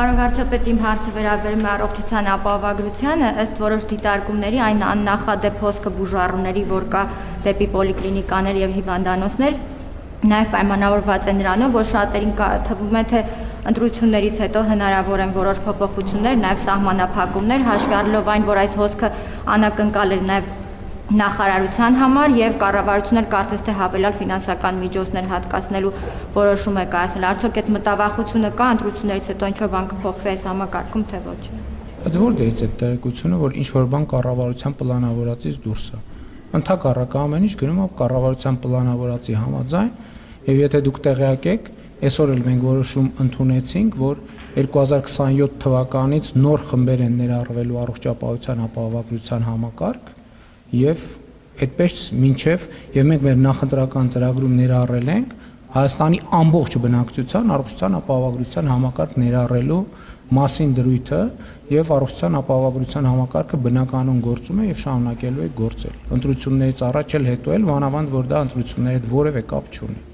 Պարոն վարչապետ, իմ հարցը վերաբերում է առողջության ապահովագրությանը, ըստ որոշ դիտարկումների այն աննախադեպ հոսքը բուժառուների, որ կա դեպի պոլիկլինիկաներ եւ հիվանդանոցներ, նաեւ պայմանավորված է նրանով, որ շատերին թվում է, թե ընտրություններից հետո հնարավոր են որոշ փոփոխություններ, նաեւ սահմանափակումներ, հաշվի առնելով այն, որ այս հոսքը անակնկալ էր նաեւ նախարարության համար եւ կառավարությունը կարծես թե հավելյալ ֆինանսական միջոցներ հատկացնելու որոշում է կայացնել։ Արդյոք այդ մտավախությունը կա ընտրություններից հետո ինչ-որ բան կփոխվի այս համակարգում, թե ոչ։ Որտեղից է տեղեկությունը, որ ինչ-որ բան կառավարության պլանավորածից դուրս է։ Ընդհակառակը ամեն ինչ գնում է կառավարության պլանավորածի համաձայն, եւ եթե դուք տեղյակ եք, այսօր էլ մենք որոշում ընդունեցինք, որ 2027 թվականից նոր խմբեր են ներառվելու առողջապահության ապահովագրության համակարգ եւ այդպես մինչեւ եւ մենք մեր նախընտրական ծրագրում ներառել ենք Հայաստանի ամբողջ բնակչության առողջության ապահովագրության համակարգ ներառելու մասին դրույթը եւ առողջության ապահովագրության համակարգը բնականon գործում է եւ շարունակելու է գործել։ Ընտրություններից առաջ էլ հետո էլ մանավանդ որ դա ընտրությունների հետ որևէ կապ չունի։